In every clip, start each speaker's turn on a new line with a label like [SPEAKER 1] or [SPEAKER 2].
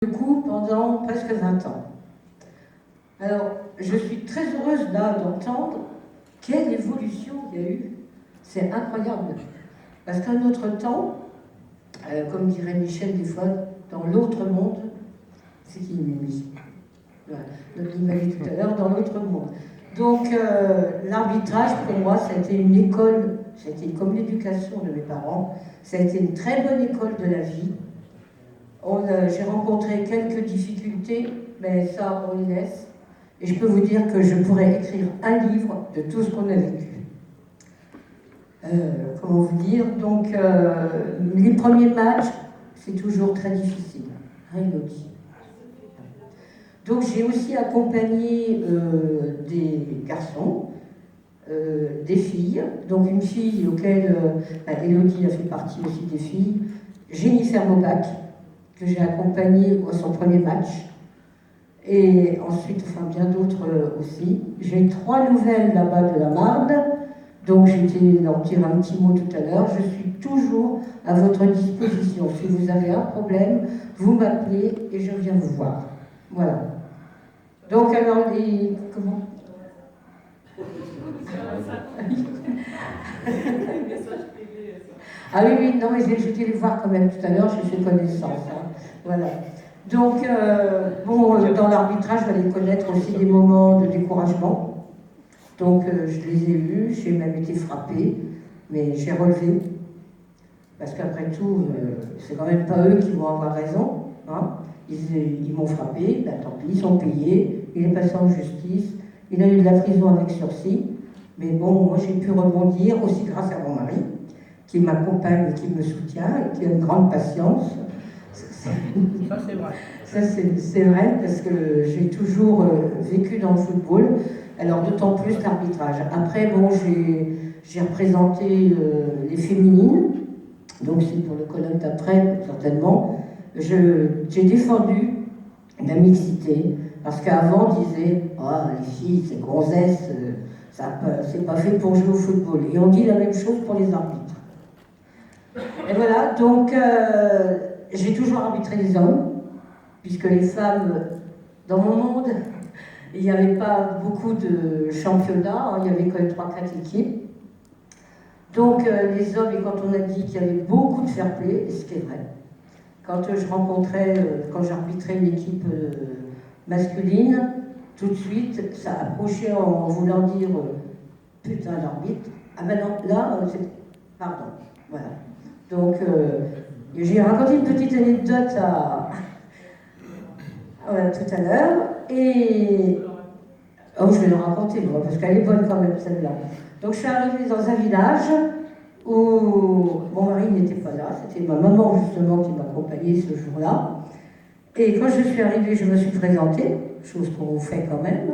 [SPEAKER 1] du coup pendant presque 20 ans. Alors, je suis très heureuse là d'entendre quelle évolution il y a eu. C'est incroyable. Parce qu'à notre temps, comme dirait Michel des fois, dans l'autre monde, c'est qui lui? Voilà. Donc il m'a dit tout à l'heure, dans l'autre monde. Donc l'arbitrage, pour moi, ça a été une école, ça a été comme l'éducation de mes parents, ça a été une très bonne école de la vie. J'ai rencontré quelques difficultés, mais ça, on les laisse. Et je peux vous dire que je pourrais écrire un livre de tout ce qu'on a vécu. Comment vous dire? Donc, les premiers matchs, c'est toujours très difficile. Hein, Elodie? Donc, j'ai aussi accompagné des garçons, des filles. Donc, une fille auquel Elodie a fait partie aussi des filles, Jennifer Maubac, que j'ai accompagnée à son premier match. Et ensuite, enfin bien d'autres aussi. J'ai 3 nouvelles là-bas de la Marne, donc j'étais leur dire un petit mot tout à l'heure. Je suis toujours à votre disposition. Si vous avez un problème, vous m'appelez et je viens vous voir. Voilà. Donc alors, comment? Ah oui, oui, non, mais j'étais les voir quand même tout à l'heure, j'ai fait connaissance. Hein. Voilà. Donc, bon, dans l'arbitrage, il fallait connaître aussi des moments de découragement. Donc, je les ai eus, j'ai même été frappée, mais j'ai relevé. Parce qu'après tout, c'est quand même pas eux qui vont avoir raison. Hein. Ils m'ont frappé, ben, tant pis, ils sont payés, il est passé en justice, il a eu de la prison avec sursis. Mais bon, moi j'ai pu rebondir aussi grâce à mon mari, qui m'accompagne et qui me soutient, et qui a une grande patience.
[SPEAKER 2] Ça, c'est vrai.
[SPEAKER 1] Ça, c'est vrai, parce que j'ai toujours vécu dans le football, alors d'autant plus l'arbitrage. Après, bon, j'ai représenté les féminines, donc c'est pour le colloque d'après, certainement. J'ai défendu la mixité, parce qu'avant, on disait « Ah, les filles, c'est gonzesse, c'est pas fait pour jouer au football ». Et on dit la même chose pour les arbitres. Et voilà, donc j'ai toujours arbitré les hommes, puisque les femmes, dans mon monde, il n'y avait pas beaucoup de championnats, hein, il y avait quand même 3-4 équipes. Donc les hommes, et quand on a dit qu'il y avait beaucoup de fair play, ce qui est vrai, quand quand j'arbitrais une équipe masculine, tout de suite, ça approchait en voulant dire putain l'arbitre, ah ben non, là, pardon, voilà. Donc, j'ai raconté une petite anecdote tout à l'heure, et oh, je vais le raconter, moi, parce qu'elle est bonne quand même, celle-là. Donc, je suis arrivée dans un village où mon mari n'était pas là, c'était ma maman, justement, qui m'accompagnait ce jour-là. Et quand je suis arrivée, je me suis présentée, chose qu'on fait quand même,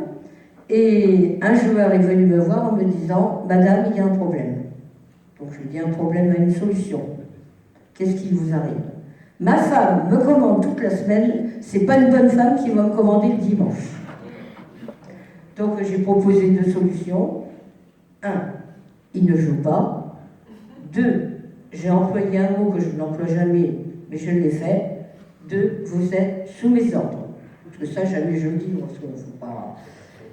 [SPEAKER 1] et un joueur est venu me voir en me disant « Madame, il y a un problème ». Donc, je lui dis « Un problème a une solution ». Qu'est-ce qui vous arrive? Ma femme me commande toute la semaine, c'est pas une bonne femme qui va me commander le dimanche. Donc j'ai proposé 2 solutions. 1, il ne joue pas. 2, j'ai employé un mot que je n'emploie jamais, mais je l'ai fait. 2, vous êtes sous mes ordres. Parce que ça, jamais je le dis, parce qu'il ne faut pas.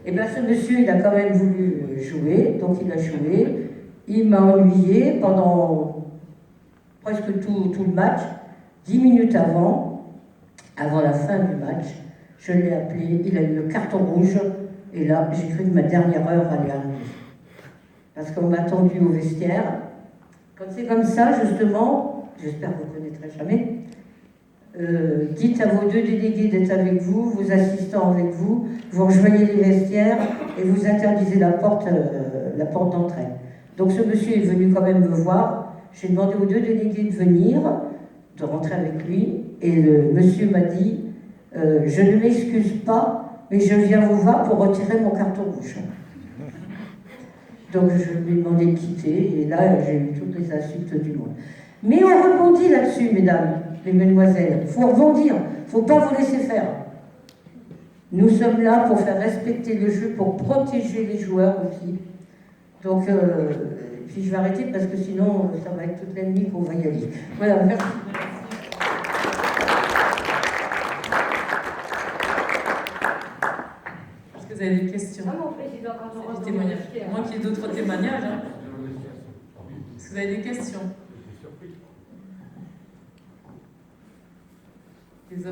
[SPEAKER 1] Et bien ce monsieur, il a quand même voulu jouer, donc il a joué. Il m'a ennuyé pendant presque tout le match. 10 minutes avant la fin du match, je l'ai appelé, il a eu le carton rouge, et là, j'ai cru que ma dernière heure allait arriver. Parce qu'on m'a attendu au vestiaire. Quand c'est comme ça, justement, j'espère que vous ne connaîtrez jamais, dites à vos 2 délégués d'être avec vous, vos assistants avec vous, vous rejoignez les vestiaires et vous interdisez la porte d'entrée. Donc ce monsieur est venu quand même me voir, j'ai demandé aux 2 délégués de venir, de rentrer avec lui, et le monsieur m'a dit je ne m'excuse pas, mais je viens vous voir pour retirer mon carton rouge. Donc je lui ai demandé de quitter, et là j'ai eu toutes les insultes du monde. Mais on rebondit là-dessus, mesdames et mesdemoiselles. Il faut rebondir, il ne faut pas vous laisser faire. Nous sommes là pour faire respecter le jeu, pour protéger les joueurs aussi. Donc, puis je vais arrêter parce que sinon ça va être toute la nuit qu'on va y aller. Voilà, merci.
[SPEAKER 3] que vous avez des questions?
[SPEAKER 1] Ah, mon président, quand on
[SPEAKER 3] Des témoignages. Moi qui ai d'autres témoignages. Hein. Est-ce que vous avez des questions? Des